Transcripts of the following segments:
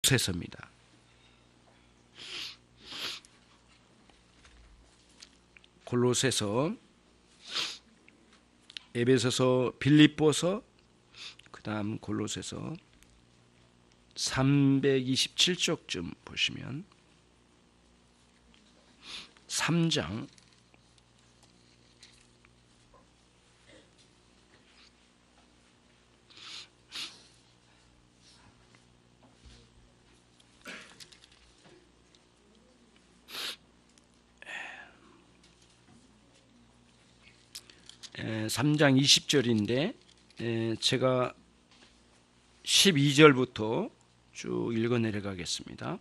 골로새서입니다. 골로새서, 에베소서, 빌립보서, 그 다음 골로새서 327쪽쯤 보시면 3장 3장 20절인데 제가 12절부터 쭉 읽어 내려가겠습니다.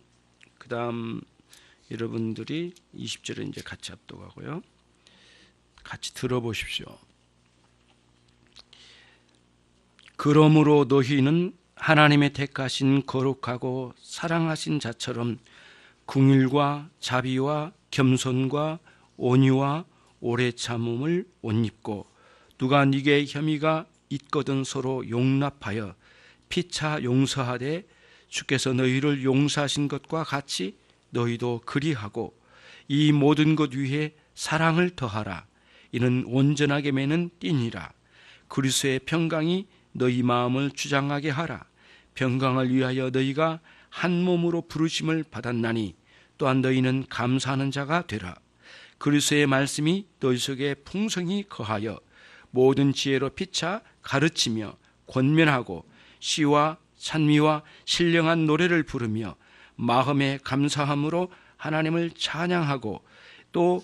그 다음 여러분들이 20절에 이제 같이 합독하고요. 같이 들어보십시오. 그러므로 너희는 하나님의 택하신 거룩하고 사랑하신 자처럼 긍휼과 자비와 겸손과 온유와 오래 참음을 옷 입고 누가 네게 혐의가 있거든 서로 용납하여 피차 용서하되 주께서 너희를 용서하신 것과 같이 너희도 그리하고 이 모든 것 위에 사랑을 더하라. 이는 온전하게 매는 띠니라. 그리스도의 평강이 너희 마음을 주장하게 하라. 평강을 위하여 너희가 한 몸으로 부르심을 받았나니 또한 너희는 감사하는 자가 되라. 그리스도의 말씀이 너희 속에 풍성히 거하여 모든 지혜로 피차 가르치며 권면하고 시와 찬미와 신령한 노래를 부르며 마음에 감사함으로 하나님을 찬양하고 또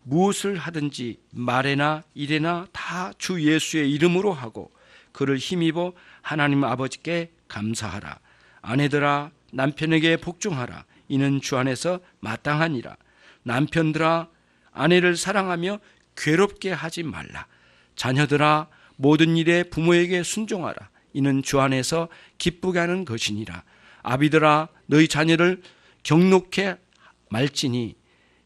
무엇을 하든지 말에나 일에나 다 주 예수의 이름으로 하고 그를 힘입어 하나님 아버지께 감사하라. 아내들아 남편에게 복종하라. 이는 주 안에서 마땅하니라. 남편들아 아내를 사랑하며 괴롭게 하지 말라. 자녀들아 모든 일에 부모에게 순종하라. 이는 주 안에서 기쁘게 하는 것이니라. 아비들아 너희 자녀를 경록해 말지니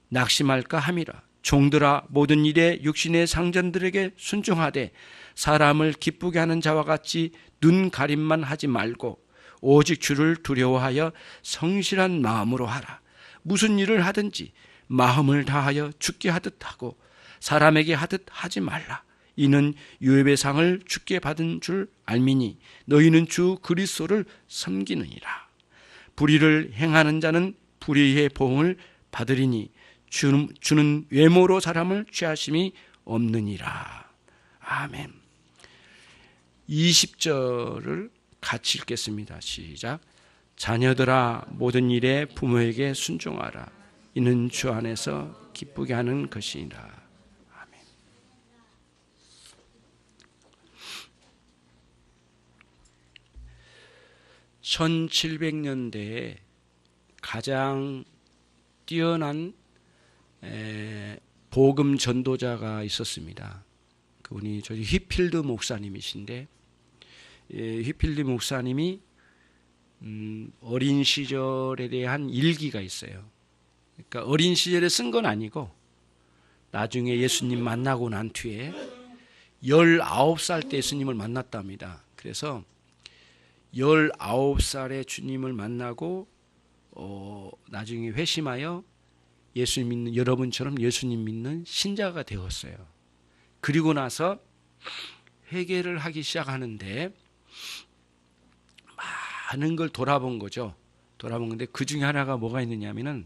낙심할까 함이라. 종들아 모든 일에 육신의 상전들에게 순종하되 사람을 기쁘게 하는 자와 같이 눈 가림만 하지 말고 오직 주를 두려워하여 성실한 마음으로 하라. 무슨 일을 하든지 마음을 다하여 주께 하듯 하고 사람에게 하듯 하지 말라. 이는 유업의 상을 주께 받은 줄 알미니 너희는 주 그리스도를 섬기느니라. 불의를 행하는 자는 불의의 보응을 받으리니 주는 외모로 사람을 취하심이 없느니라. 아멘. 20절을 같이 읽겠습니다. 시작. 자녀들아 모든 일에 부모에게 순종하라. 이는 주 안에서 기쁘게 하는 것이니라. 아멘. (1700년대에) 가장 뛰어난 복음 전도자가 있었습니다. 그분이 저희 휘필드 목사님이신데, 휘필드 목사님이 어린 시절에 대한 일기가 있어요. 그러니까 어린 시절에 쓴 건 아니고 나중에 예수님 만나고 난 뒤에 19살 때 예수님을 만났답니다. 그래서 19살에 주님을 만나고 나중에 회심하여 예수님 믿는, 여러분처럼 예수님 믿는 신자가 되었어요. 그리고 나서 회개를 하기 시작하는데 많은 걸 돌아본 거죠. 돌아본 건데 그 중에 하나가 뭐가 있느냐면은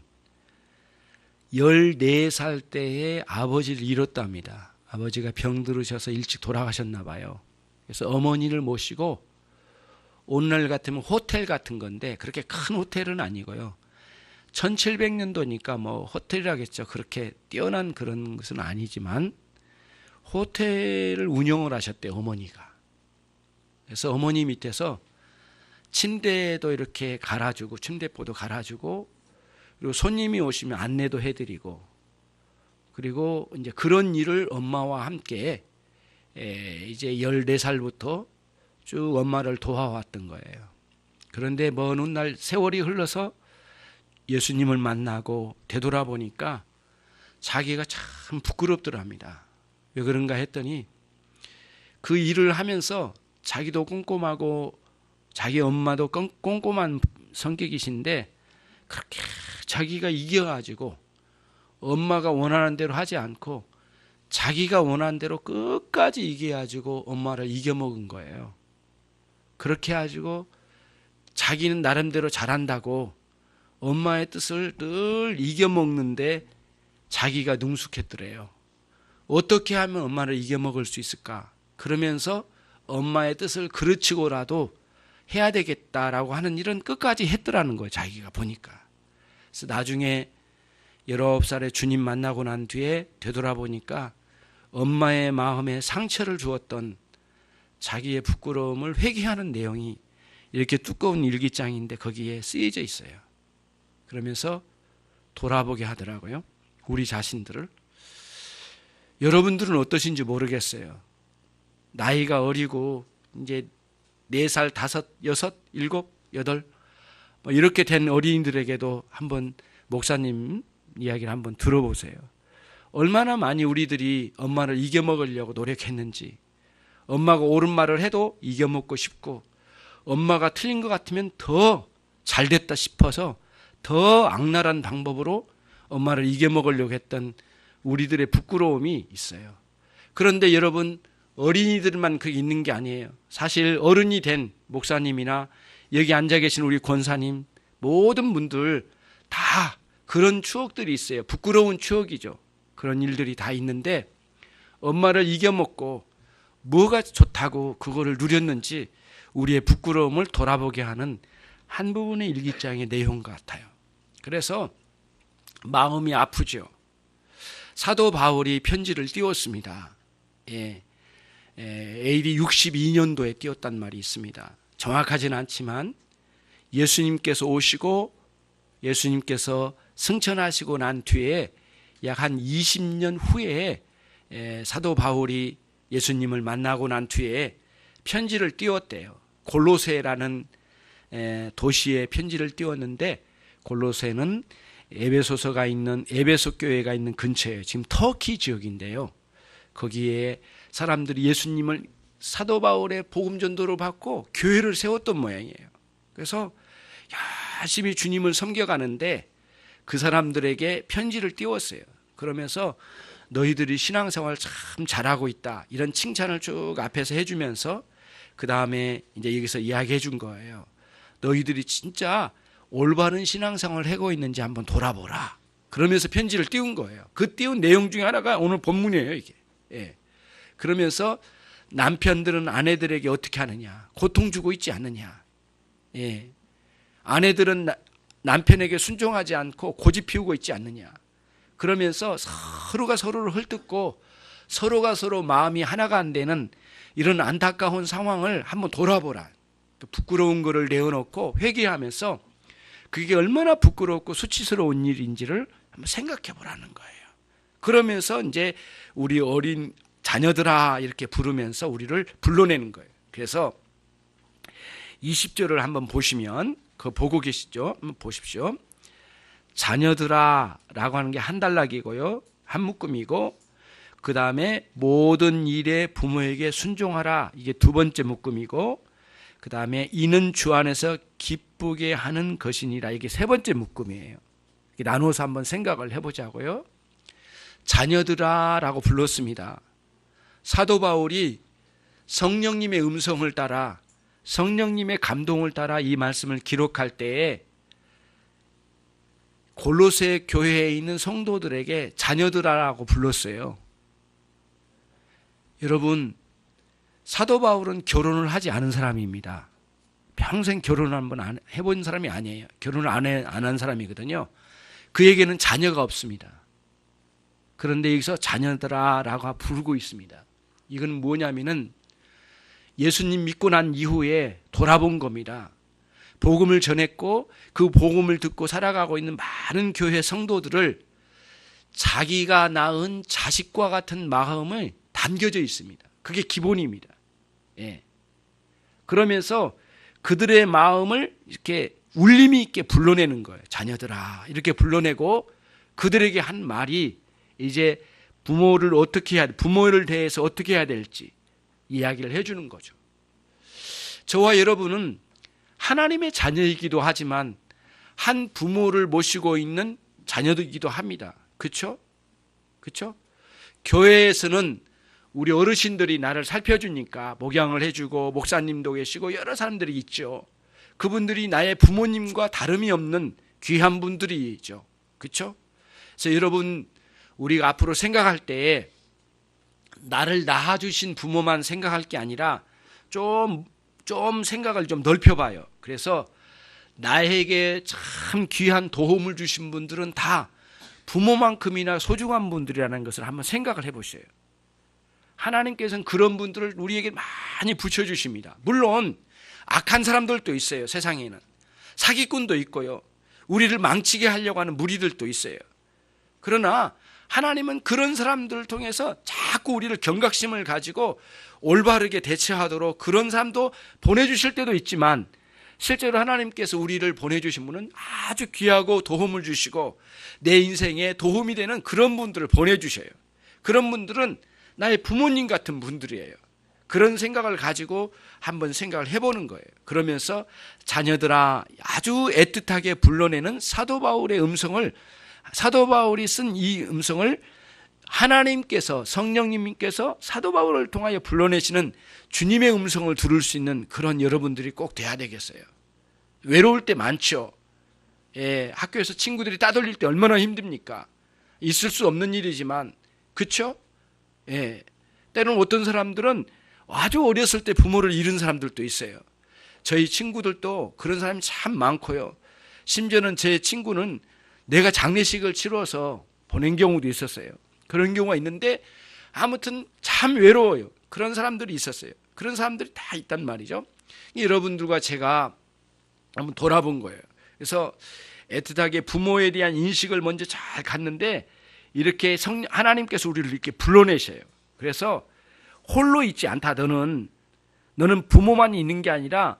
14살 때에 아버지를 잃었답니다. 아버지가 병들으셔서 일찍 돌아가셨나 봐요. 그래서 어머니를 모시고 오늘날 같으면 호텔 같은 건데 그렇게 큰 호텔은 아니고요. 1700년도니까 뭐 호텔이라겠죠. 그렇게 뛰어난 그런 것은 아니지만 호텔을 운영을 하셨대요, 어머니가. 그래서 어머니 밑에서 침대도 이렇게 갈아주고 침대포도 갈아주고 그리고 손님이 오시면 안내도 해드리고 그리고 이제 그런 일을 엄마와 함께 이제 14살부터 쭉 엄마를 도와왔던 거예요. 그런데 먼 훗날 세월이 흘러서 예수님을 만나고 되돌아보니까 자기가 참 부끄럽더랍니다. 왜 그런가 했더니 그 일을 하면서 자기도 꼼꼼하고 자기 엄마도 꼼꼼한 성격이신데 그렇게 자기가 이겨가지고 엄마가 원하는 대로 하지 않고 자기가 원하는 대로 끝까지 이겨가지고 엄마를 이겨먹은 거예요. 그렇게 해가지고 자기는 나름대로 잘한다고 엄마의 뜻을 늘 이겨먹는데 자기가 능숙했더래요. 어떻게 하면 엄마를 이겨먹을 수 있을까? 그러면서 엄마의 뜻을 그르치고라도 해야 되겠다라고 하는 일은 끝까지 했더라는 거예요. 자기가 보니까. 그래서 나중에 19살에 주님 만나고 난 뒤에 되돌아보니까 엄마의 마음에 상처를 주었던 자기의 부끄러움을 회개하는 내용이 이렇게 두꺼운 일기장인데 거기에 쓰여져 있어요. 그러면서 돌아보게 하더라고요. 우리 자신들을. 여러분들은 어떠신지 모르겠어요. 나이가 어리고 이제 4살, 5, 6, 7, 8 이렇게 된 어린이들에게도 한번 목사님 이야기를 한번 들어보세요. 얼마나 많이 우리들이 엄마를 이겨먹으려고 노력했는지, 엄마가 옳은 말을 해도 이겨먹고 싶고, 엄마가 틀린 것 같으면 더 잘됐다 싶어서 더 악랄한 방법으로 엄마를 이겨먹으려고 했던 우리들의 부끄러움이 있어요. 그런데 여러분, 어린이들만 그게 있는 게 아니에요. 사실 어른이 된 목사님이나 여기 앉아 계신 우리 권사님, 모든 분들 다 그런 추억들이 있어요. 부끄러운 추억이죠. 그런 일들이 다 있는데 엄마를 이겨먹고 뭐가 좋다고 그거를 누렸는지 우리의 부끄러움을 돌아보게 하는 한 부분의 일기장의 내용 같아요. 그래서 마음이 아프죠. 사도 바울이 편지를 띄웠습니다. AD 62년도에 띄웠단 말이 있습니다. 정확하지는 않지만 예수님께서 오시고 예수님께서 승천하시고 난 뒤에 약 한 20년 후에 사도 바울이 예수님을 만나고 난 뒤에 편지를 띄웠대요. 골로새라는 도시에 편지를 띄웠는데, 골로새는 에베소서가 있는 에베소 교회가 있는 근처에 지금 터키 지역인데요. 거기에 사람들이 예수님을 사도 바울의 복음 전도로 받고 교회를 세웠던 모양이에요. 그래서 열심히 주님을 섬겨가는데 그 사람들에게 편지를 띄웠어요. 그러면서 너희들이 신앙생활 참 잘하고 있다, 이런 칭찬을 쭉 앞에서 해주면서 그 다음에 이제 여기서 이야기해 준 거예요. 너희들이 진짜 올바른 신앙생활을 하고 있는지 한번 돌아보라. 그러면서 편지를 띄운 거예요. 그 띄운 내용 중에 하나가 오늘 본문이에요, 이게. 그러면서 남편들은 아내들에게 어떻게 하느냐, 고통 주고 있지 않느냐. 아내들은 남편에게 순종하지 않고 고집 피우고 있지 않느냐. 그러면서 서로가 서로를 헐뜯고 서로가 서로 마음이 하나가 안 되는 이런 안타까운 상황을 한번 돌아보라. 부끄러운 거를 내어놓고 회개하면서 그게 얼마나 부끄럽고 수치스러운 일인지를 한번 생각해 보라는 거예요. 그러면서 이제 우리 어린 자녀들아 이렇게 부르면서 우리를 불러내는 거예요. 그래서 20절을 한번 보시면, 그거 보고 계시죠? 한번 보십시오. 자녀들아 라고 하는 게 한 단락이고요, 한 묶음이고, 그 다음에 모든 일에 부모에게 순종하라, 이게 두 번째 묶음이고, 그 다음에 이는 주 안에서 기쁘게 하는 것이니라, 이게 세 번째 묶음이에요. 나눠서 한번 생각을 해보자고요. 자녀들아 라고 불렀습니다. 사도 바울이 성령님의 음성을 따라, 성령님의 감동을 따라 이 말씀을 기록할 때에 골로새 교회에 있는 성도들에게 자녀들아라고 불렀어요. 여러분, 사도 바울은 결혼을 하지 않은 사람입니다. 평생 결혼을 한번 해본 사람이 아니에요. 결혼을 안 한 사람이거든요. 그에게는 자녀가 없습니다. 그런데 여기서 자녀들아라고 부르고 있습니다. 이건 뭐냐면은 예수님 믿고 난 이후에 돌아본 겁니다. 복음을 전했고 그 복음을 듣고 살아가고 있는 많은 교회 성도들을 자기가 낳은 자식과 같은 마음을 담겨져 있습니다. 그게 기본입니다. 그러면서 그들의 마음을 이렇게 울림이 있게 불러내는 거예요. 자녀들아 이렇게 불러내고 그들에게 한 말이 이제 부모를 대해서 어떻게 해야 될지 이야기를 해주는 거죠. 저와 여러분은 하나님의 자녀이기도 하지만 한 부모를 모시고 있는 자녀이기도 합니다. 그렇죠? 그렇죠? 교회에서는 우리 어르신들이 나를 살펴주니까 목양을 해주고 목사님도 계시고 여러 사람들이 있죠. 그분들이 나의 부모님과 다름이 없는 귀한 분들이죠. 그렇죠? 그래서 여러분, 우리가 앞으로 생각할 때에 나를 낳아주신 부모만 생각할 게 아니라 좀 생각을 좀 넓혀봐요. 그래서 나에게 참 귀한 도움을 주신 분들은 다 부모만큼이나 소중한 분들이라는 것을 한번 생각을 해보세요. 하나님께서는 그런 분들을 우리에게 많이 붙여주십니다. 물론 악한 사람들도 있어요. 세상에는 사기꾼도 있고요, 우리를 망치게 하려고 하는 무리들도 있어요. 그러나 하나님은 그런 사람들을 통해서 자꾸 우리를 경각심을 가지고 올바르게 대처하도록 그런 사람도 보내주실 때도 있지만, 실제로 하나님께서 우리를 보내주신 분은 아주 귀하고 도움을 주시고 내 인생에 도움이 되는 그런 분들을 보내주셔요. 그런 분들은 나의 부모님 같은 분들이에요. 그런 생각을 가지고 한번 생각을 해보는 거예요. 그러면서 자녀들아, 아주 애틋하게 불러내는 사도 바울의 음성을, 사도 바울이 쓴 이 음성을 하나님께서, 성령님께서 사도 바울을 통하여 불러내시는 주님의 음성을 들을 수 있는 그런 여러분들이 꼭 돼야 되겠어요. 외로울 때 많죠. 학교에서 친구들이 따돌릴 때 얼마나 힘듭니까? 있을 수 없는 일이지만, 그렇죠? 때로는 어떤 사람들은 아주 어렸을 때 부모를 잃은 사람들도 있어요. 저희 친구들도 그런 사람이 참 많고요. 심지어는 제 친구는 내가 장례식을 치러서 보낸 경우도 있었어요. 그런 경우가 있는데 아무튼 참 외로워요. 그런 사람들이 있었어요. 그런 사람들이 다 있단 말이죠. 여러분들과 제가 한번 돌아본 거예요. 그래서 애틋하게 부모에 대한 인식을 먼저 잘 갖는데, 이렇게 하나님께서 우리를 이렇게 불러내셔요. 그래서 홀로 있지 않다. 너는 부모만 있는 게 아니라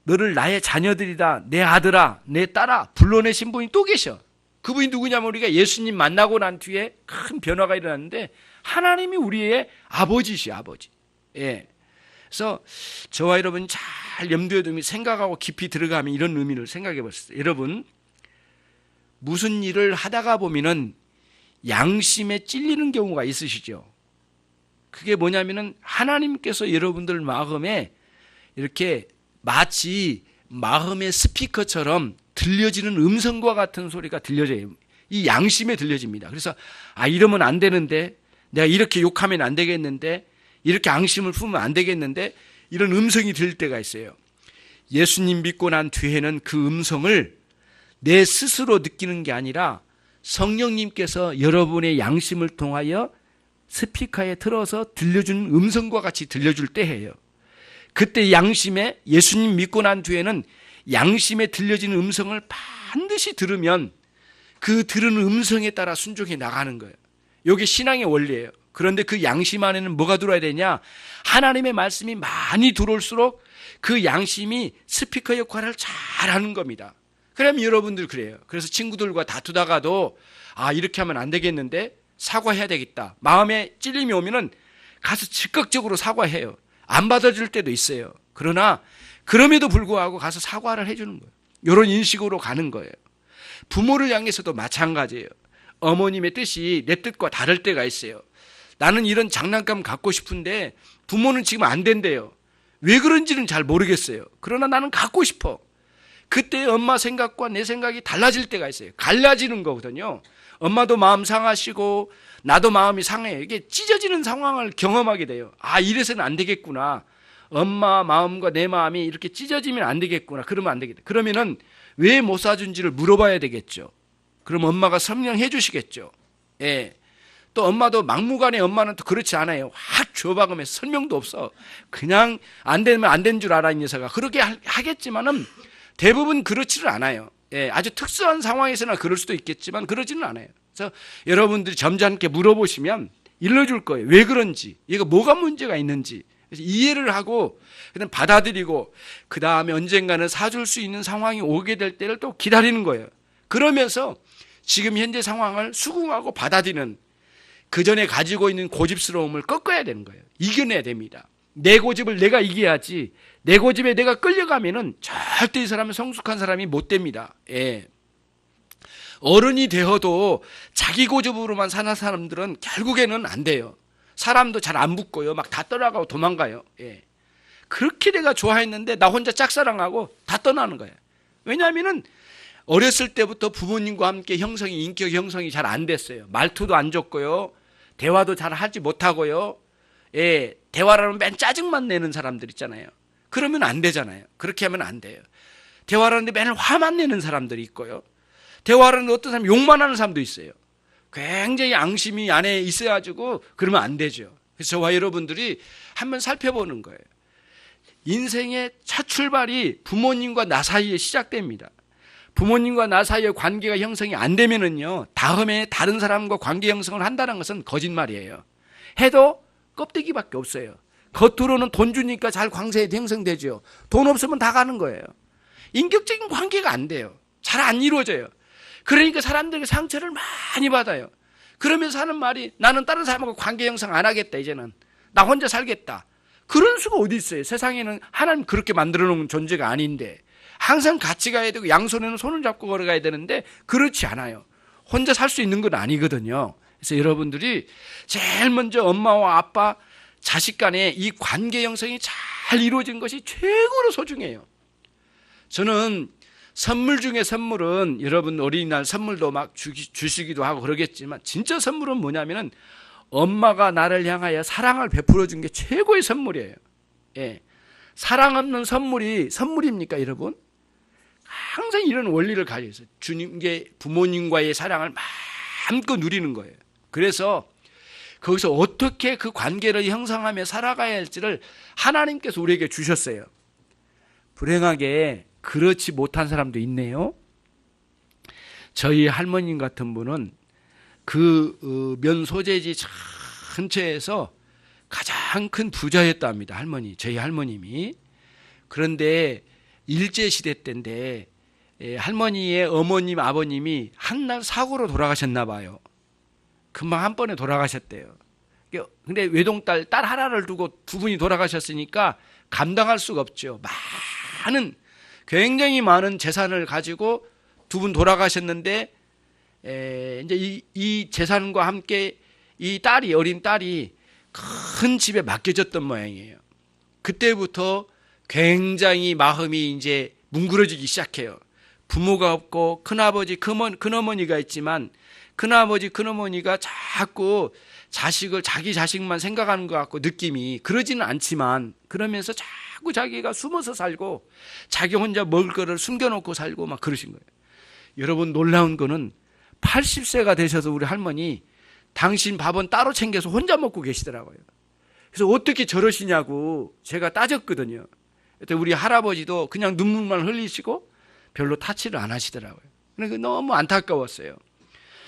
너를 나의 자녀들이다, 내 아들아, 내 딸아 불러내신 분이 또 계셔. 그분이 누구냐면 우리가 예수님 만나고 난 뒤에 큰 변화가 일어났는데 하나님이 우리의 아버지시요, 아버지. 그래서 저와 여러분이 잘 염두에 두며 생각하고 깊이 들어가면 이런 의미를 생각해 보세요. 여러분, 무슨 일을 하다가 보면은 양심에 찔리는 경우가 있으시죠? 그게 뭐냐면은 하나님께서 여러분들 마음에 이렇게 마치 마음의 스피커처럼 들려지는 음성과 같은 소리가 들려져요. 이 양심에 들려집니다. 그래서 이러면 안 되는데, 내가 이렇게 욕하면 안 되겠는데, 이렇게 앙심을 품으면 안 되겠는데, 이런 음성이 들릴 때가 있어요. 예수님 믿고 난 뒤에는 그 음성을 내 스스로 느끼는 게 아니라 성령님께서 여러분의 양심을 통하여 스피커에 틀어서 들려주는 음성과 같이 들려줄 때예요. 그때 양심에, 예수님 믿고 난 뒤에는 양심에 들려지는 음성을 반드시 들으면 그 들은 음성에 따라 순종해 나가는 거예요. 이게 신앙의 원리예요. 그런데 그 양심 안에는 뭐가 들어야 되냐? 하나님의 말씀이 많이 들어올수록 그 양심이 스피커 역할을 잘하는 겁니다. 그러면 여러분들 그래요. 그래서 친구들과 다투다가도 이렇게 하면 안 되겠는데 사과해야 되겠다, 마음에 찔림이 오면은 가서 즉각적으로 사과해요. 안 받아줄 때도 있어요. 그러나 그럼에도 불구하고 가서 사과를 해주는 거예요. 이런 인식으로 가는 거예요. 부모를 향해서도 마찬가지예요. 어머님의 뜻이 내 뜻과 다를 때가 있어요. 나는 이런 장난감 갖고 싶은데 부모는 지금 안 된대요. 왜 그런지는 잘 모르겠어요. 그러나 나는 갖고 싶어. 그때 엄마 생각과 내 생각이 달라질 때가 있어요. 갈라지는 거거든요. 엄마도 마음 상하시고 나도 마음이 상해요. 이게 찢어지는 상황을 경험하게 돼요. 이래서는 안 되겠구나. 엄마 마음과 내 마음이 이렇게 찢어지면 안 되겠구나. 그러면 안 되겠다. 그러면은 왜 못 사준지를 물어봐야 되겠죠. 그럼 엄마가 설명해 주시겠죠. 또 엄마도 막무가내, 엄마는 또 그렇지 않아요. 확 줘박으면서 설명도 없어. 그냥 안 되면 안 된 줄 알아, 이 녀석아. 그렇게 하겠지만은 대부분 그렇지를 않아요. 아주 특수한 상황에서나 그럴 수도 있겠지만 그러지는 않아요. 그래서 여러분들이 점잖게 물어보시면 일러줄 거예요. 왜 그런지, 이거 뭐가 문제가 있는지. 그래서 이해를 하고 그냥 받아들이고 그 다음에 언젠가는 사줄 수 있는 상황이 오게 될 때를 또 기다리는 거예요. 그러면서 지금 현재 상황을 수긍하고 받아들이는, 그 전에 가지고 있는 고집스러움을 꺾어야 되는 거예요. 이겨내야 됩니다. 내 고집을 내가 이겨야지 내 고집에 내가 끌려가면은 절대 이 사람은 성숙한 사람이 못 됩니다. 예. 어른이 되어도 자기 고집으로만 사는 사람들은 결국에는 안 돼요. 사람도 잘 안 붙고요. 막 다 떠나가고 도망가요. 예. 그렇게 내가 좋아했는데 나 혼자 짝사랑하고 다 떠나는 거예요. 왜냐하면은 어렸을 때부터 부모님과 함께 인격 형성이 잘 안 됐어요. 말투도 안 좋고요. 대화도 잘 하지 못하고요. 예, 대화를 하면 맨 짜증만 내는 사람들 있잖아요. 그러면 안 되잖아요. 그렇게 하면 안 돼요. 대화를 하는데 맨날 화만 내는 사람들이 있고요. 대화를 하는데 어떤 사람 욕만 하는 사람도 있어요. 굉장히 앙심이 안에 있어가지고 그러면 안 되죠. 그래서 저와 여러분들이 한번 살펴보는 거예요. 인생의 첫 출발이 부모님과 나 사이에 시작됩니다. 부모님과 나 사이의 관계가 형성이 안 되면은요, 다음에 다른 사람과 관계 형성을 한다는 것은 거짓말이에요. 해도 껍데기밖에 없어요. 겉으로는 돈 주니까 잘 관계가 형성되죠. 돈 없으면 다 가는 거예요. 인격적인 관계가 안 돼요. 잘 안 이루어져요. 그러니까 사람들에게 상처를 많이 받아요. 그러면서 하는 말이 나는 다른 사람하고 관계 형성 안 하겠다. 이제는 나 혼자 살겠다. 그런 수가 어디 있어요. 세상에는 하나님 그렇게 만들어 놓은 존재가 아닌데 항상 같이 가야 되고 양손에는 손을 잡고 걸어가야 되는데 그렇지 않아요. 혼자 살 수 있는 건 아니거든요. 그래서 여러분들이 제일 먼저 엄마와 아빠, 자식 간의 이 관계 형성이 잘 이루어진 것이 최고로 소중해요. 저는 선물 중에 선물은 여러분 어린이날 선물도 막 주시기도 하고 그러겠지만 진짜 선물은 뭐냐면은 엄마가 나를 향하여 사랑을 베풀어 준 게 최고의 선물이에요. 예. 사랑 없는 선물이 선물입니까, 여러분? 항상 이런 원리를 가지고 있어요. 주님께 부모님과의 사랑을 마음껏 누리는 거예요. 그래서 거기서 어떻게 그 관계를 형성하며 살아가야 할지를 하나님께서 우리에게 주셨어요. 불행하게 그렇지 못한 사람도 있네요. 저희 할머님 같은 분은 그 면 소재지 근처에서 가장 큰 부자였답니다. 저희 할머님이. 그런데 일제시대 때인데 할머니의 어머님, 아버님이 한날 사고로 돌아가셨나 봐요. 금방 한 번에 돌아가셨대요. 근데 외동딸, 딸 하나를 두고 두 분이 돌아가셨으니까 감당할 수가 없죠. 굉장히 많은 재산을 가지고 두 분 돌아가셨는데 이제 이 재산과 함께 이 어린 딸이 큰 집에 맡겨졌던 모양이에요. 그때부터 굉장히 마음이 이제 뭉그러지기 시작해요. 부모가 없고 큰아버지, 큰어머니가 있지만 큰아버지, 큰어머니가 자꾸 자기 자식만 생각하는 것 같고 느낌이 그러지는 않지만 그러면서 자꾸 자기가 숨어서 살고 자기 혼자 먹을 거를 숨겨놓고 살고 막 그러신 거예요. 여러분 놀라운 거는 80세가 되셔서 우리 할머니 당신 밥은 따로 챙겨서 혼자 먹고 계시더라고요. 그래서 어떻게 저러시냐고 제가 따졌거든요. 그때 우리 할아버지도 그냥 눈물만 흘리시고 별로 타치를 안 하시더라고요. 그러니까 너무 안타까웠어요.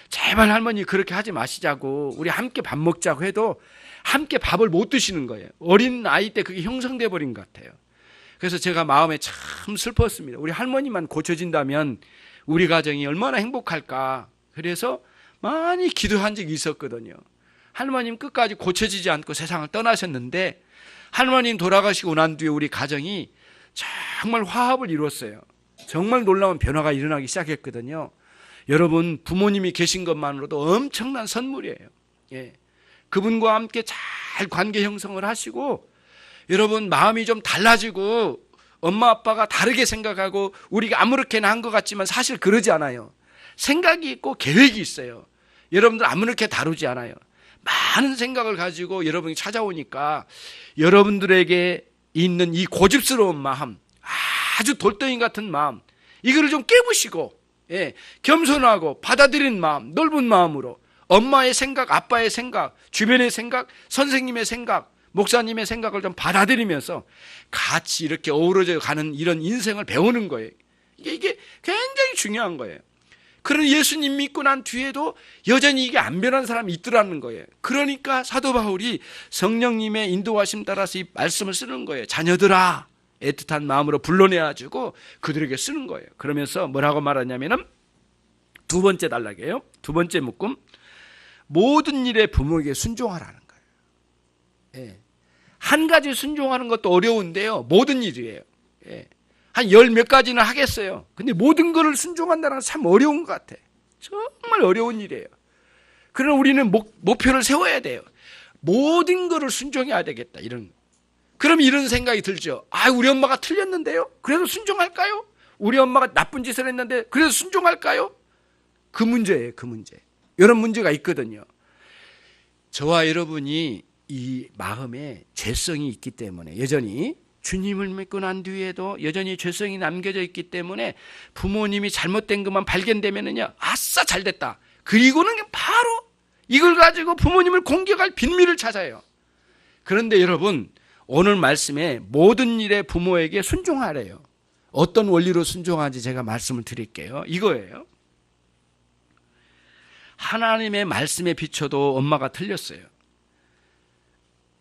제발 할머니 그렇게 하지 마시자고 우리 함께 밥 먹자고 해도 함께 밥을 못 드시는 거예요. 어린 아이 때 그게 형성돼 버린 것 같아요. 그래서 제가 마음에 참 슬펐습니다. 우리 할머니만 고쳐진다면 우리 가정이 얼마나 행복할까. 그래서 많이 기도한 적이 있었거든요. 할머님 끝까지 고쳐지지 않고 세상을 떠나셨는데 할머님 돌아가시고 난 뒤에 우리 가정이 정말 화합을 이뤘어요. 정말 놀라운 변화가 일어나기 시작했거든요. 여러분 부모님이 계신 것만으로도 엄청난 선물이에요. 예. 그분과 함께 잘 관계 형성을 하시고 여러분 마음이 좀 달라지고 엄마 아빠가 다르게 생각하고 우리가 아무렇게나 한 것 같지만 사실 그러지 않아요. 생각이 있고 계획이 있어요. 여러분들 아무렇게 다루지 않아요. 많은 생각을 가지고 여러분이 찾아오니까 여러분들에게 있는 이 고집스러운 마음, 아주 돌덩이 같은 마음, 이거를 좀 깨부시고 겸손하고 받아들이는 마음, 넓은 마음으로 엄마의 생각, 아빠의 생각, 주변의 생각, 선생님의 생각, 목사님의 생각을 좀 받아들이면서 같이 이렇게 어우러져 가는 이런 인생을 배우는 거예요. 이게 굉장히 중요한 거예요. 그런 예수님 믿고 난 뒤에도 여전히 이게 안 변한 사람이 있더라는 거예요. 그러니까 사도 바울이 성령님의 인도하심 따라서 이 말씀을 쓰는 거예요. 자녀들아, 애틋한 마음으로 불러내가지고 그들에게 쓰는 거예요. 그러면서 뭐라고 말하냐면은 두 번째 단락이에요. 두 번째 묶음, 모든 일에 부모에게 순종하라는 거예요. 예. 한 가지 순종하는 것도 어려운데요. 모든 일이에요. 예. 한 열 몇 가지는 하겠어요. 근데 모든 것을 순종한다는 건 참 어려운 것 같아. 정말 어려운 일이에요. 그러나 우리는 목표를 세워야 돼요. 모든 것을 순종해야 되겠다. 그럼 이런 생각이 들죠. 아, 우리 엄마가 틀렸는데요? 그래도 순종할까요? 우리 엄마가 나쁜 짓을 했는데 그래도 순종할까요? 그 문제예요, 그 문제. 이런 문제가 있거든요. 저와 여러분이 이 마음에 죄성이 있기 때문에 여전히 주님을 믿고 난 뒤에도 여전히 죄성이 남겨져 있기 때문에 부모님이 잘못된 것만 발견되면은요, 아싸 잘됐다. 그리고는 바로 이걸 가지고 부모님을 공격할 빈미를 찾아요. 그런데 여러분, 오늘 말씀에 모든 일에 부모에게 순종하래요. 어떤 원리로 순종하는지 제가 말씀을 드릴게요. 이거예요. 하나님의 말씀에 비춰도 엄마가 틀렸어요.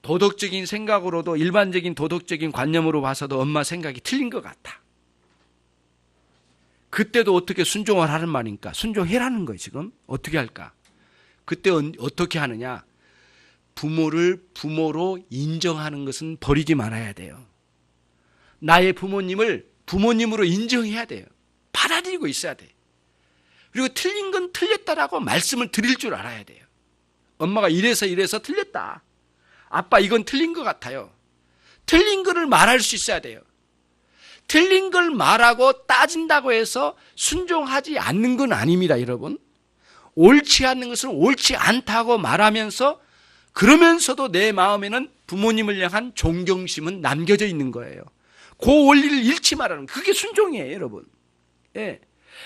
도덕적인 생각으로도, 일반적인 도덕적인 관념으로 봐서도 엄마 생각이 틀린 것 같아. 그때도 어떻게 순종을 하는 말입니까? 순종해라는 거예요. 지금 어떻게 할까? 그때 어떻게 하느냐? 부모를 부모로 인정하는 것은 버리지 말아야 돼요. 나의 부모님을 부모님으로 인정해야 돼요. 받아들이고 있어야 돼. 그리고 틀린 건 틀렸다라고 말씀을 드릴 줄 알아야 돼요. 엄마가 이래서 틀렸다. 아빠 이건 틀린 것 같아요. 틀린 거를 말할 수 있어야 돼요. 틀린 걸 말하고 따진다고 해서 순종하지 않는 건 아닙니다, 여러분. 옳지 않는 것을 옳지 않다고 말하면서 그러면서도 내 마음에는 부모님을 향한 존경심은 남겨져 있는 거예요. 그 원리를 잃지 말라는, 그게 순종이에요, 여러분. 예.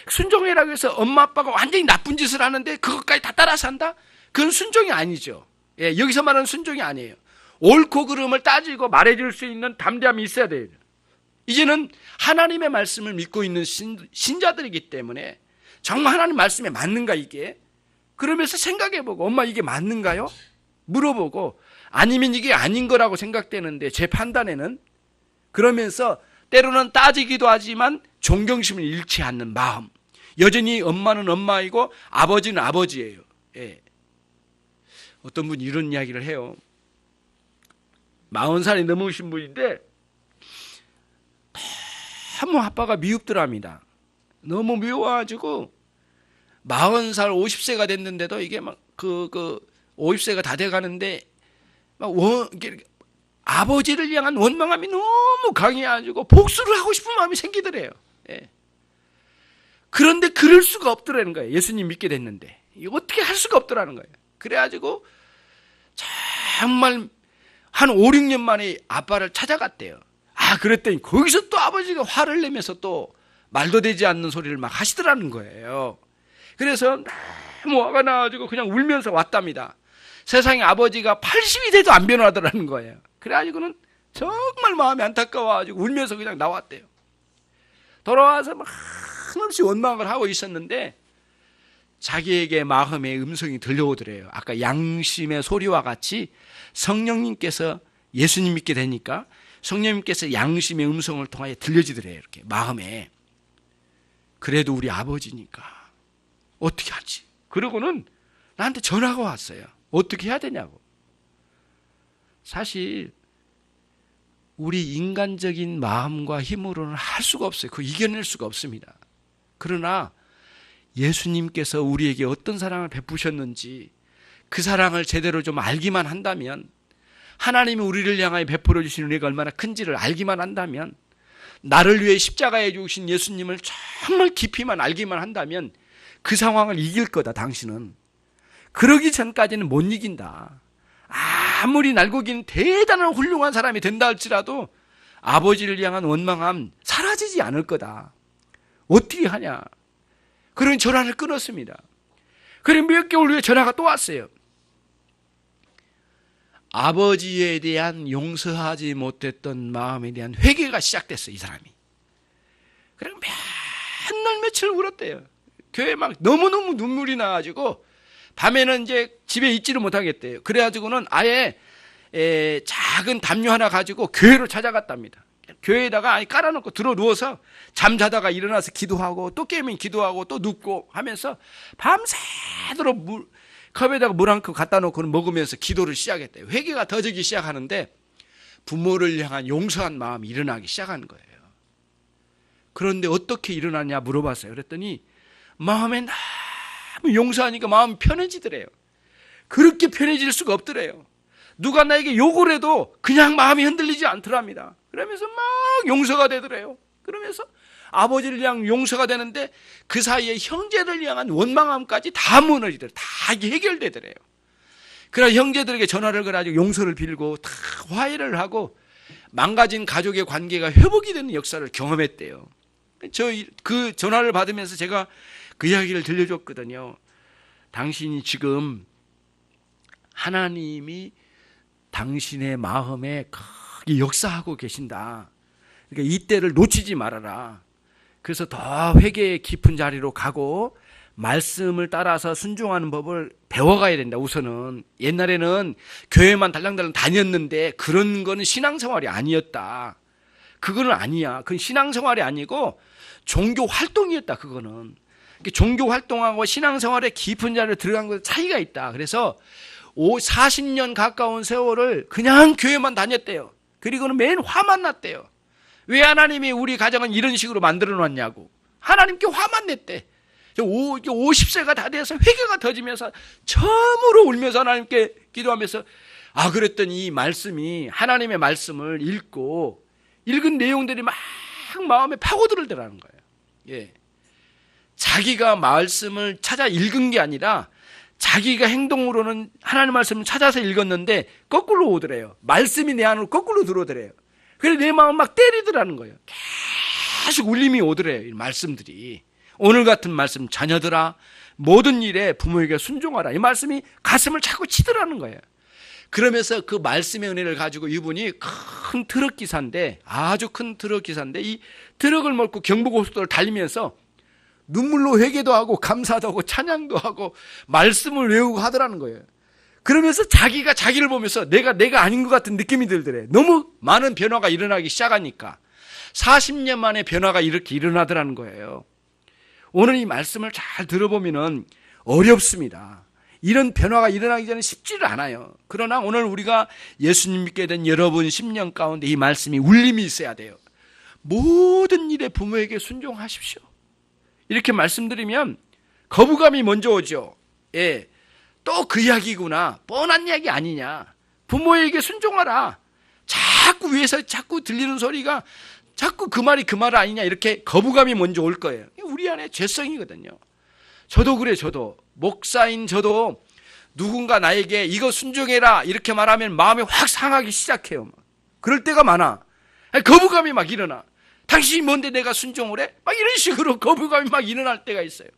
순종이라고 해서 엄마 아빠가 완전히 나쁜 짓을 하는데 그것까지 다 따라서 한다? 그건 순종이 아니죠. 예, 여기서 말하는 순종이 아니에요. 옳고 그름을 따지고 말해줄 수 있는 담대함이 있어야 돼요. 이제는 하나님의 말씀을 믿고 있는 신자들이기 때문에 정말 하나님 말씀에 맞는가 이게? 그러면서 생각해보고 엄마 이게 맞는가요? 물어보고 아니면 이게 아닌 거라고 생각되는데 제 판단에는, 그러면서 때로는 따지기도 하지만 존경심을 잃지 않는 마음. 여전히 엄마는 엄마이고 아버지는 아버지예요. 예. 어떤 분이 이런 이야기를 해요. 40살이 넘으신 분인데 너무 아빠가 미흡더랍니다. 너무 미워가지고 40살 50세가 됐는데도 이게 막 50세가 다 돼가는데 막 아버지를 향한 원망함이 너무 강해가지고 복수를 하고 싶은 마음이 생기더래요. 예. 그런데 그럴 수가 없더라는 거예요. 예수님 믿게 됐는데 이거 어떻게 할 수가 없더라는 거예요. 그래가지고 정말 한 5, 6년 만에 아빠를 찾아갔대요. 그랬더니 거기서 또 아버지가 화를 내면서 또 말도 되지 않는 소리를 막 하시더라는 거예요. 그래서 너무 화가 나가지고 그냥 울면서 왔답니다. 세상에 아버지가 80이 돼도 안 변하더라는 거예요. 그래가지고는 정말 마음이 안타까워가지고 울면서 그냥 나왔대요. 돌아와서 막 한없이 원망을 하고 있었는데 자기에게 마음의 음성이 들려오더래요. 아까 양심의 소리와 같이 성령님께서, 예수님 믿게 되니까 성령님께서 양심의 음성을 통하여 들려지더래요. 이렇게 마음에. 그래도 우리 아버지니까 어떻게 하지? 그러고는 나한테 전화가 왔어요. 어떻게 해야 되냐고. 사실 우리 인간적인 마음과 힘으로는 할 수가 없어요. 그거 이겨낼 수가 없습니다. 그러나 예수님께서 우리에게 어떤 사랑을 베푸셨는지 그 사랑을 제대로 좀 알기만 한다면, 하나님이 우리를 향하여 베풀어 주신 은혜가 얼마나 큰지를 알기만 한다면, 나를 위해 십자가에 죽으신 예수님을 정말 깊이만 알기만 한다면 그 상황을 이길 거다. 당신은 그러기 전까지는 못 이긴다. 아무리 날고기는 대단한 훌륭한 사람이 된다 할지라도 아버지를 향한 원망함 사라지지 않을 거다. 어떻게 하냐. 그런 전화를 끊었습니다. 그리고 몇 개월 후에 전화가 또 왔어요. 아버지에 대한 용서하지 못했던 마음에 대한 회개가 시작됐어요. 이 사람이. 그리고 맨날 며칠 울었대요. 교회 막 너무너무 눈물이 나가지고 밤에는 이제 집에 있지를 못하겠대요. 그래가지고는 아예 작은 담요 하나 가지고 교회로 찾아갔답니다. 교회에다가 깔아놓고 들어 누워서 잠자다가 일어나서 기도하고 또 깨면 기도하고 또 눕고 하면서 밤새도록 컵에다가 물 한 컵 갖다 놓고 먹으면서 기도를 시작했대요. 회개가 더지기 시작하는데 부모를 향한 용서한 마음이 일어나기 시작한 거예요. 그런데 어떻게 일어나냐 물어봤어요. 그랬더니 마음에 너무 용서하니까 마음이 편해지더래요. 그렇게 편해질 수가 없더래요. 누가 나에게 욕을 해도 그냥 마음이 흔들리지 않더랍니다. 그러면서 막 용서가 되더래요. 그러면서 아버지를 향한 용서가 되는데 그 사이에 형제를 향한 원망함까지 다 무너지더래요. 다 해결되더래요. 그러나 형제들에게 전화를 걸어가지고 용서를 빌고 다 화해를 하고 망가진 가족의 관계가 회복이 되는 역사를 경험했대요. 저 그 전화를 받으면서 제가 그 이야기를 들려줬거든요. 당신이 지금 하나님이 당신의 마음에 크게 역사하고 계신다. 그러니까 이때를 놓치지 말아라. 그래서 더 회개의 깊은 자리로 가고 말씀을 따라서 순종하는 법을 배워가야 된다. 우선은 옛날에는 교회만 달랑달랑 다녔는데 그런 거는 신앙생활이 아니었다. 그거는 아니야. 그건 신앙생활이 아니고 종교 활동이었다. 그거는 종교 활동하고 신앙생활의 깊은 자리로 들어간 것에 차이가 있다. 그래서 40년 가까운 세월을 그냥 교회만 다녔대요. 그리고는 매일 화만 났대요. 왜 하나님이 우리 가정은 이런 식으로 만들어 놨냐고. 하나님께 화만 냈대. 50세가 다 돼서 회개가 터지면서 처음으로 울면서 하나님께 기도하면서 그랬더니 이 말씀이 하나님의 말씀을 읽고 읽은 내용들이 막 마음에 파고들더라는 거예요. 예. 자기가 말씀을 찾아 읽은 게 아니라 자기가 행동으로는 하나님 말씀을 찾아서 읽었는데 거꾸로 오더래요. 말씀이 내 안으로 거꾸로 들어오더래요. 그래서 내 마음 막 때리더라는 거예요. 계속 울림이 오더래요. 이 말씀들이. 오늘 같은 말씀, 자녀들아 모든 일에 부모에게 순종하라. 이 말씀이 가슴을 자꾸 치더라는 거예요. 그러면서 그 말씀의 은혜를 가지고 이분이 큰 트럭 기사인데, 아주 큰 트럭 기사인데 이 트럭을 몰고 경부고속도로를 달리면서 눈물로 회개도 하고 감사도 하고 찬양도 하고 말씀을 외우고 하더라는 거예요. 그러면서 자기가 자기를 보면서 내가 아닌 것 같은 느낌이 들더래. 너무 많은 변화가 일어나기 시작하니까 40년 만에 변화가 이렇게 일어나더라는 거예요. 오늘 이 말씀을 잘 들어보면은 어렵습니다. 이런 변화가 일어나기 전에 쉽지를 않아요. 그러나 오늘 우리가 예수님 믿게 된 여러분 심령 가운데 이 말씀이 울림이 있어야 돼요. 모든 일에 부모에게 순종하십시오. 이렇게 말씀드리면 거부감이 먼저 오죠. 예, 또 그 이야기구나. 뻔한 이야기 아니냐. 부모에게 순종하라. 자꾸 위에서 자꾸 들리는 소리가 자꾸 그 말이 그 말 아니냐. 이렇게 거부감이 먼저 올 거예요. 우리 안에 죄성이거든요. 저도 그래. 저도 목사인 저도 누군가 나에게 이거 순종해라 이렇게 말하면 마음이 확 상하기 시작해요. 그럴 때가 많아. 거부감이 막 일어나. 당신이 뭔데 내가 순종을 해? 막 이런 식으로 거부감이 막 일어날 때가 있어요.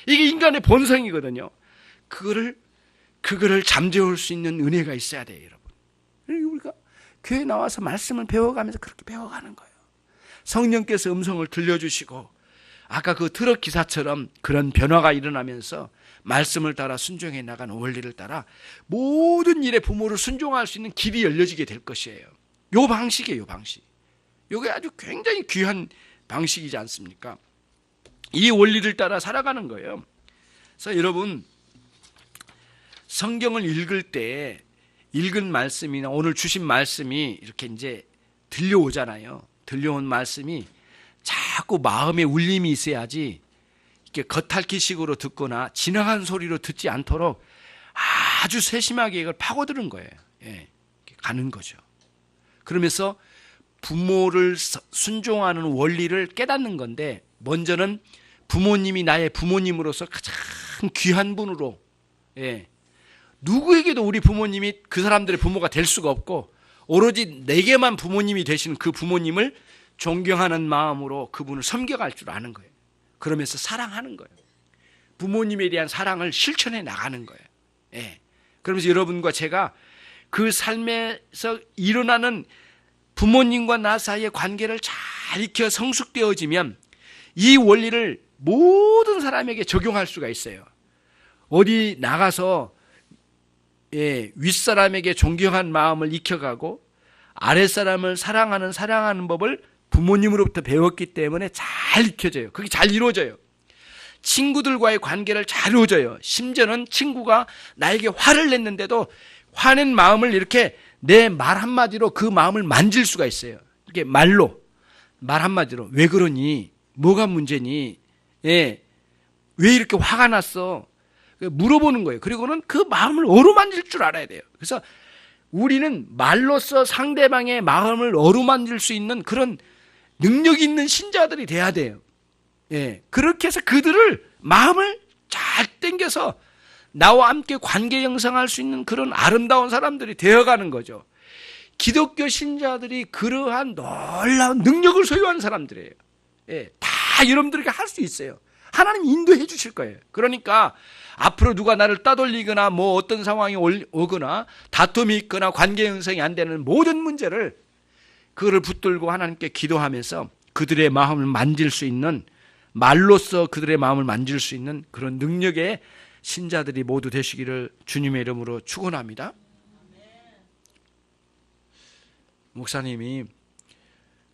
이게 인간의 본성이거든요. 그거를 잠재울 수 있는 은혜가 있어야 돼요, 여러분. 우리가 교회 나와서 말씀을 배워가면서 그렇게 배워가는 거예요. 성령께서 음성을 들려주시고 아까 그 트럭 기사처럼 그런 변화가 일어나면서 말씀을 따라 순종해 나가는 원리를 따라 모든 일에 부모를 순종할 수 있는 길이 열려지게 될 것이에요. 요 방식이에요, 요 방식. 이게 아주 굉장히 귀한 방식이지 않습니까? 이 원리를 따라 살아가는 거예요. 그래서 여러분 성경을 읽을 때 읽은 말씀이나 오늘 주신 말씀이 이렇게 이제 들려오잖아요. 들려온 말씀이 자꾸 마음에 울림이 있어야지 이렇게 겉핥기식으로 듣거나 지나간 소리로 듣지 않도록 아주 세심하게 이걸 파고드는 거예요. 예, 가는 거죠. 그러면서 부모를 순종하는 원리를 깨닫는 건데 먼저는 부모님이 나의 부모님으로서 가장 귀한 분으로 누구에게도 우리 부모님이 그 사람들의 부모가 될 수가 없고 오로지 내게만 부모님이 되신 그 부모님을 존경하는 마음으로 그분을 섬겨갈 줄 아는 거예요. 그러면서 사랑하는 거예요. 부모님에 대한 사랑을 실천해 나가는 거예요. 그러면서 여러분과 제가 그 삶에서 일어나는 부모님과 나 사이의 관계를 잘 익혀 성숙되어지면 이 원리를 모든 사람에게 적용할 수가 있어요. 어디 나가서 윗사람에게 존경한 마음을 익혀가고 아랫사람을 사랑하는 법을 부모님으로부터 배웠기 때문에 잘 익혀져요. 그게 잘 이루어져요. 친구들과의 관계를 잘 이루어져요. 심지어는 친구가 나에게 화를 냈는데도 화낸 마음을 이렇게 내 말 한마디로 그 마음을 만질 수가 있어요. 이게 말로, 말 한마디로. 왜 그러니? 뭐가 문제니? 예. 왜 이렇게 화가 났어? 물어보는 거예요. 그리고는 그 마음을 어루만질 줄 알아야 돼요. 그래서 우리는 말로써 상대방의 마음을 어루만질 수 있는 그런 능력 있는 신자들이 돼야 돼요. 예. 그렇게 해서 그들을 마음을 잘 당겨서 나와 함께 관계 형성할 수 있는 그런 아름다운 사람들이 되어가는 거죠. 기독교 신자들이 그러한 놀라운 능력을 소유한 사람들이에요. 예. 다 여러분들에게 할 수 있어요. 하나님 인도해 주실 거예요. 그러니까 앞으로 누가 나를 따돌리거나 뭐 어떤 상황이 오거나 다툼이 있거나 관계 형성이 안 되는 모든 문제를 그거를 붙들고 하나님께 기도하면서 그들의 마음을 만질 수 있는, 말로써 그들의 마음을 만질 수 있는 그런 능력의 신자들이 모두 되시기를 주님의 이름으로 축원합니다. 목사님이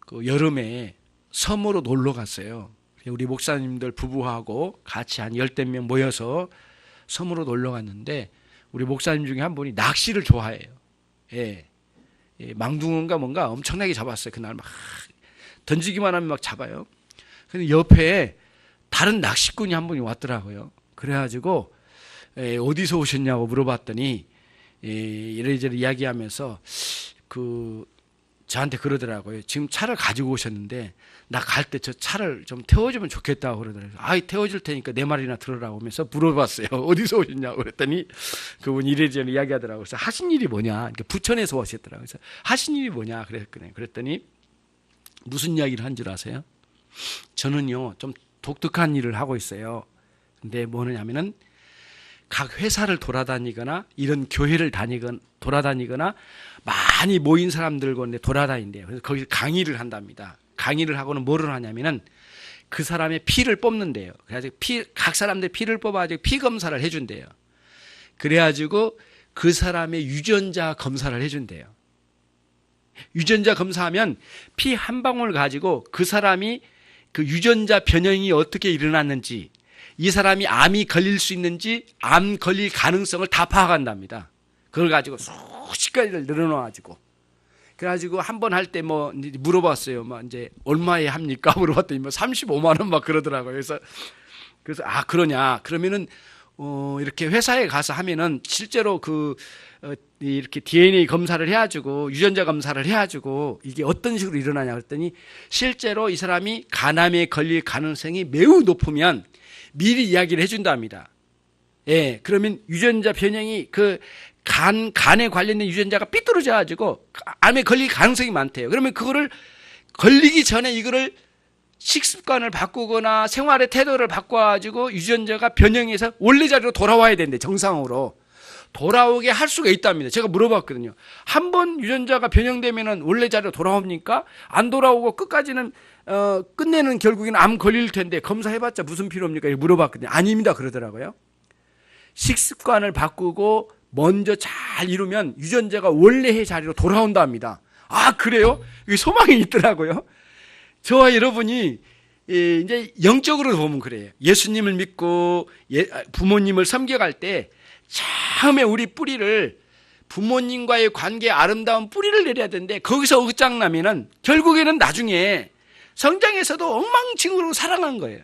그 여름에 섬으로 놀러 갔어요. 우리 목사님들 부부하고 같이 한 10대 명 모여서 섬으로 놀러 갔는데 우리 목사님 중에 한 분이 낚시를 좋아해요. 예. 망둥어인가 뭔가 엄청나게 잡았어요. 그날 막 던지기만 하면 막 잡아요. 근데 옆에 다른 낚시꾼이 한 분이 왔더라고요. 그래가지고 어디서 오셨냐고 물어봤더니 이래저래 이야기하면서 저한테 그러더라고요. 지금 차를 가지고 오셨는데 나 갈 때 저 차를 좀 태워주면 좋겠다고 그러더라고요. 아이, 태워줄 테니까 내 말이나 들으라고 하면서 물어봤어요. 어디서 오셨냐고 그랬더니 그분 이래저래 이야기하더라고요. 그래서 하신 일이 뭐냐? 그러니까 부천에서 오셨더라고요. 그래서 하신 일이 뭐냐? 그랬더니 무슨 이야기를 한 줄 아세요? 저는요 좀 독특한 일을 하고 있어요. 근데 뭐냐면은 각 회사를 돌아다니거나 이런 교회를 돌아다니거나 많이 모인 사람들과 돌아다닌대요. 그래서 거기서 강의를 한답니다. 강의를 하고는 뭐를 하냐면은 그 사람의 피를 뽑는데요. 그래가지고 각 사람들 피를 뽑아가지고 피 검사를 해준대요. 그래가지고 그 사람의 유전자 검사를 해준대요. 유전자 검사하면 피 한 방울 가지고 그 사람이 그 유전자 변형이 어떻게 일어났는지, 이 사람이 암이 걸릴 수 있는지, 암 걸릴 가능성을 다 파악한답니다. 그걸 가지고 수십 가지를 늘어놔가지고. 그래가지고 한 번 할 때 뭐 물어봤어요. 뭐 이제 얼마에 합니까? 물어봤더니 뭐 35만 원 막 그러더라고요. 그래서 그러냐? 그러면은 이렇게 회사에 가서 하면은 실제로 이렇게 DNA 검사를 해가지고 유전자 검사를 해가지고 이게 어떤 식으로 일어나냐 그랬더니 실제로 이 사람이 간암에 걸릴 가능성이 매우 높으면 미리 이야기를 해준답니다. 예, 그러면 유전자 변형이 간에 관련된 유전자가 삐뚤어져가지고 암에 걸릴 가능성이 많대요. 그러면 그거를 걸리기 전에 이거를 식습관을 바꾸거나 생활의 태도를 바꿔가지고 유전자가 변형해서 원래 자리로 돌아와야 되는데 정상으로 돌아오게 할 수가 있답니다. 제가 물어봤거든요. 한 번 유전자가 변형되면은 원래 자리로 돌아옵니까? 안 돌아오고 끝까지는 끝내는 결국에는 암 걸릴 텐데 검사해봤자 무슨 필요입니까? 물어봤거든요. 아닙니다 그러더라고요. 식습관을 바꾸고 먼저 잘 이루면 유전자가 원래의 자리로 돌아온다 합니다. 아, 그래요? 이게 소망이 있더라고요. 저와 여러분이 이제 영적으로 보면 그래요. 예수님을 믿고 부모님을 섬겨갈 때 처음에 우리 뿌리를, 부모님과의 관계에 아름다운 뿌리를 내려야 되는데 거기서 억장나면은 결국에는 나중에 성장에서도 엉망진창으로 살아난 거예요.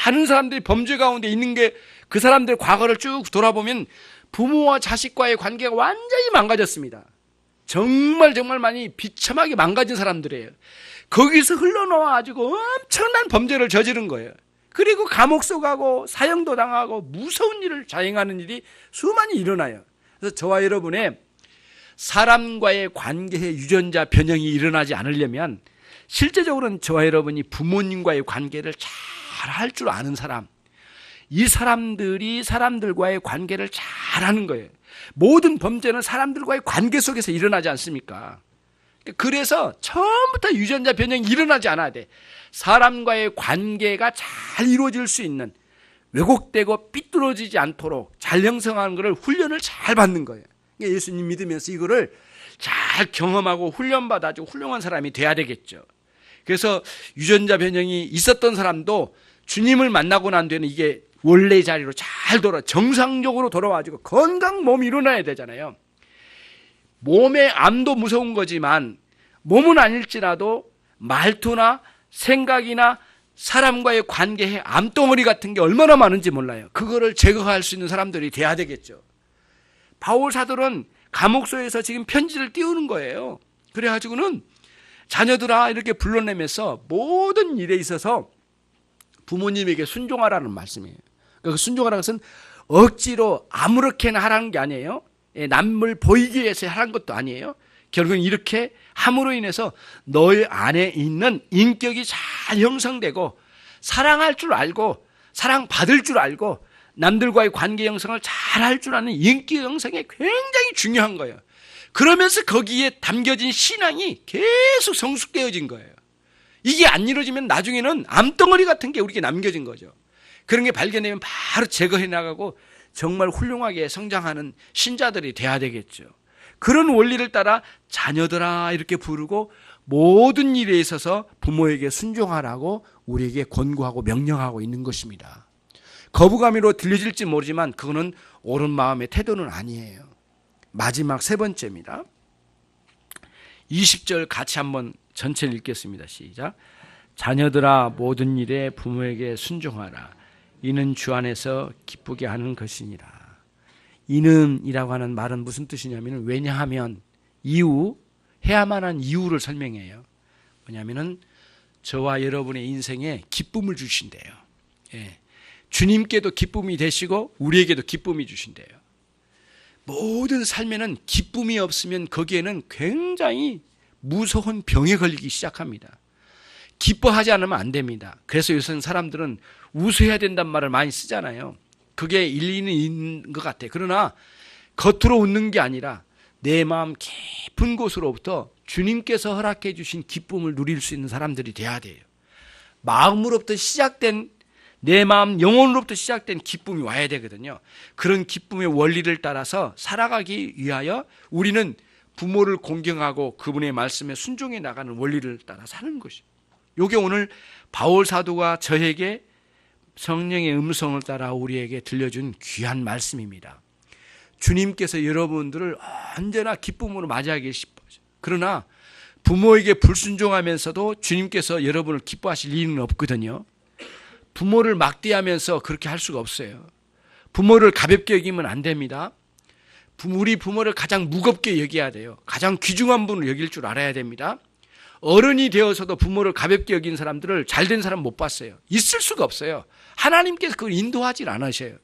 많은 사람들이 범죄 가운데 있는 게 그 사람들의 과거를 쭉 돌아보면 부모와 자식과의 관계가 완전히 망가졌습니다. 정말 많이 비참하게 망가진 사람들이에요. 거기서 흘러나와가지고 엄청난 범죄를 저지른 거예요. 그리고 감옥 속하고 사형도 당하고 무서운 일을 자행하는 일이 수많이 일어나요. 그래서 저와 여러분의 사람과의 관계의 유전자 변형이 일어나지 않으려면 실제적으로는 저와 여러분이 부모님과의 관계를 잘 할 줄 아는 사람, 이 사람들이 사람들과의 관계를 잘 하는 거예요. 모든 범죄는 사람들과의 관계 속에서 일어나지 않습니까? 그래서 처음부터 유전자 변형이 일어나지 않아야 돼. 사람과의 관계가 잘 이루어질 수 있는, 왜곡되고 삐뚤어지지 않도록 잘 형성하는 것을 훈련을 잘 받는 거예요. 예수님 믿으면서 이거를 잘 경험하고 훈련받아가지고 훌륭한 사람이 돼야 되겠죠. 그래서 유전자 변형이 있었던 사람도 주님을 만나고 난 뒤에는 이게 원래 자리로 잘 정상적으로 돌아와가지고 건강 몸이 일어나야 되잖아요. 몸의 암도 무서운 거지만 몸은 아닐지라도 말투나 생각이나 사람과의 관계에 암덩어리 같은 게 얼마나 많은지 몰라요. 그거를 제거할 수 있는 사람들이 돼야 되겠죠. 바울 사도는 감옥소에서 지금 편지를 띄우는 거예요. 그래가지고는 자녀들아 이렇게 불러내면서 모든 일에 있어서 부모님에게 순종하라는 말씀이에요. 그 순종하라는 것은 억지로 아무렇게나 하라는 게 아니에요. 남을 보이기 위해서 하라는 것도 아니에요. 결국은 이렇게 함으로 인해서 너희 안에 있는 인격이 잘 형성되고 사랑할 줄 알고 사랑받을 줄 알고 남들과의 관계 형성을 잘 할 줄 아는 인격 형성이 굉장히 중요한 거예요. 그러면서 거기에 담겨진 신앙이 계속 성숙되어진 거예요. 이게 안 이루어지면 나중에는 암덩어리 같은 게 우리에게 남겨진 거죠. 그런 게 발견되면 바로 제거해 나가고 정말 훌륭하게 성장하는 신자들이 돼야 되겠죠. 그런 원리를 따라 자녀들아 이렇게 부르고 모든 일에 있어서 부모에게 순종하라고 우리에게 권고하고 명령하고 있는 것입니다. 거부감으로 들려질지 모르지만 그거는 옳은 마음의 태도는 아니에요. 마지막 세 번째입니다. 20절 같이 한번 전체를 읽겠습니다. 시작. 자녀들아 모든 일에 부모에게 순종하라. 이는 주 안에서 기쁘게 하는 것이니라. 이는이라고 하는 말은 무슨 뜻이냐면 왜냐하면 이유, 해야만 한 이유를 설명해요. 뭐냐면은 저와 여러분의 인생에 기쁨을 주신대요. 예. 주님께도 기쁨이 되시고 우리에게도 기쁨이 주신대요. 모든 삶에는 기쁨이 없으면 거기에는 굉장히 무서운 병에 걸리기 시작합니다. 기뻐하지 않으면 안 됩니다. 그래서 요새 사람들은 웃어야 된다는 말을 많이 쓰잖아요. 그게 일리는 있는 것 같아요. 그러나 겉으로 웃는 게 아니라 내 마음 깊은 곳으로부터 주님께서 허락해 주신 기쁨을 누릴 수 있는 사람들이 돼야 돼요. 마음으로부터 시작된 내 마음 영혼으로부터 시작된 기쁨이 와야 되거든요. 그런 기쁨의 원리를 따라서 살아가기 위하여 우리는 부모를 공경하고 그분의 말씀에 순종해 나가는 원리를 따라 사는 것입니다. 이게 오늘 바울 사도가 저에게 성령의 음성을 따라 우리에게 들려준 귀한 말씀입니다. 주님께서 여러분들을 언제나 기쁨으로 맞이하기 싶어요. 그러나 부모에게 불순종하면서도 주님께서 여러분을 기뻐하실 일은 없거든요. 부모를 막대하면서 그렇게 할 수가 없어요. 부모를 가볍게 여기면 안 됩니다. 우리 부모를 가장 무겁게 여겨야 돼요. 가장 귀중한 분을 여길 줄 알아야 됩니다. 어른이 되어서도 부모를 가볍게 여긴 사람들을 잘된 사람 못 봤어요. 있을 수가 없어요. 하나님께서 그걸 인도하지 않으셔요.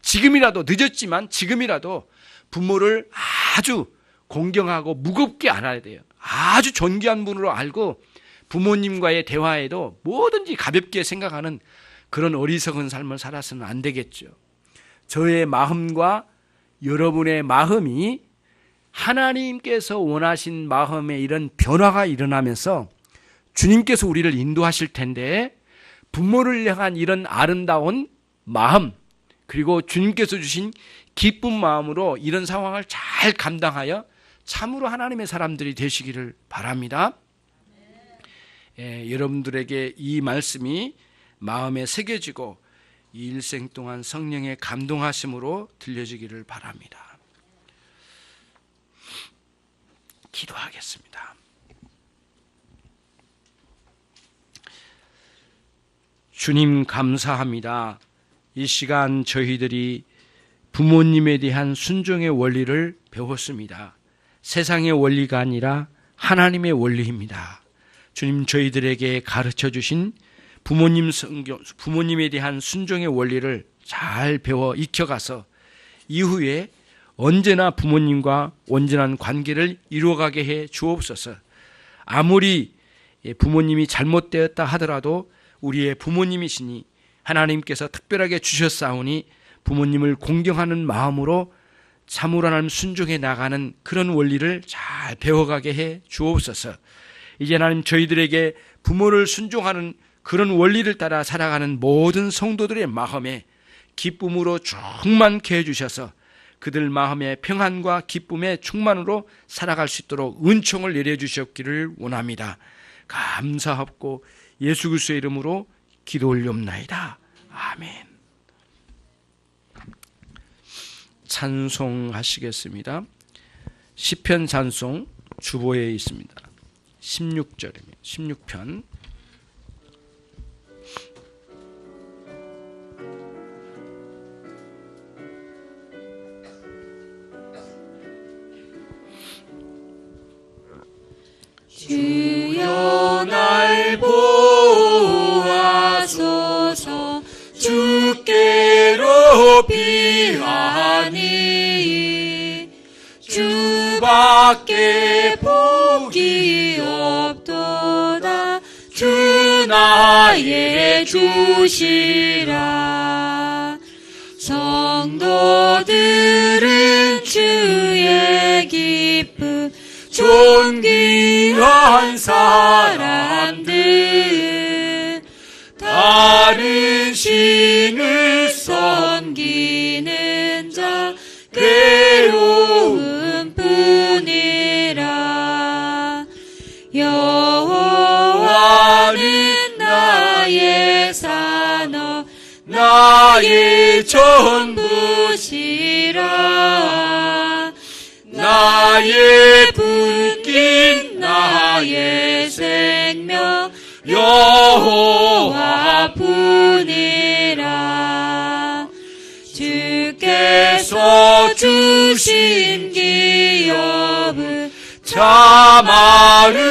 지금이라도 늦었지만 지금이라도 부모를 아주 공경하고 무겁게 알아야 돼요. 아주 존귀한 분으로 알고 부모님과의 대화에도 뭐든지 가볍게 생각하는 그런 어리석은 삶을 살아서는 안 되겠죠. 저의 마음과 여러분의 마음이 하나님께서 원하신 마음에 이런 변화가 일어나면서 주님께서 우리를 인도하실 텐데 부모를 향한 이런 아름다운 마음 그리고 주님께서 주신 기쁜 마음으로 이런 상황을 잘 감당하여 참으로 하나님의 사람들이 되시기를 바랍니다. 여러분들에게 이 말씀이 마음에 새겨지고 이 일생 동안 성령의 감동하심으로 들려지기를 바랍니다. 기도하겠습니다. 주님 감사합니다. 이 시간 저희들이 부모님에 대한 순종의 원리를 배웠습니다. 세상의 원리가 아니라 하나님의 원리입니다. 주님 저희들에게 가르쳐 주신 부모님에 대한 순종의 원리를 잘 배워 익혀가서 이후에 언제나 부모님과 온전한 관계를 이루어가게 해 주옵소서. 아무리 부모님이 잘못되었다 하더라도 우리의 부모님이시니 하나님께서 특별하게 주셨사오니 부모님을 공경하는 마음으로 참으로 하나님 순종해 나가는 그런 원리를 잘 배워가게 해 주옵소서. 이제 하나님 저희들에게 부모를 순종하는 그런 원리를 따라 살아가는 모든 성도들의 마음에 기쁨으로 충만케 해주셔서 그들 마음의 평안과 기쁨의 충만으로 살아갈 수 있도록 은총을 내려주셨기를 원합니다. 감사하고 예수 그리스도의 이름으로 기도 올리옵나이다. 아멘. 찬송하시겠습니다. 시편 찬송 주보에 있습니다. 16절입니다. 16편. 주여 날 보아소서 주께로 피하니 주밖에 복이 없도다. 주 나의 주시라. 성도들은 주의 기쁨 존귀한 사람들 다른 신을 섬기는 자 괴로움 뿐이라. 여호와는 나의 산업 나의 전부시라. 나의 붙긴 나의 생명 여호와뿐이라. 주께서 주신 기업은 참 아름다우니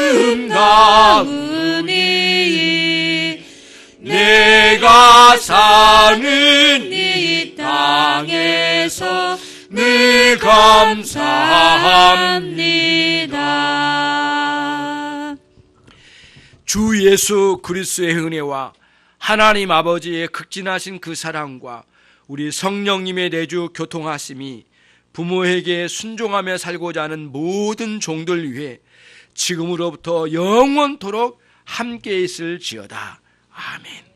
내가 사는 이 땅에서 늘 감사합니다. 주 예수 그리스도의 은혜와 하나님 아버지의 극진하신 그 사랑과 우리 성령님의 내주 교통하심이 부모에게 순종하며 살고자 하는 모든 종들 위해 지금으로부터 영원토록 함께 있을지어다. 아멘.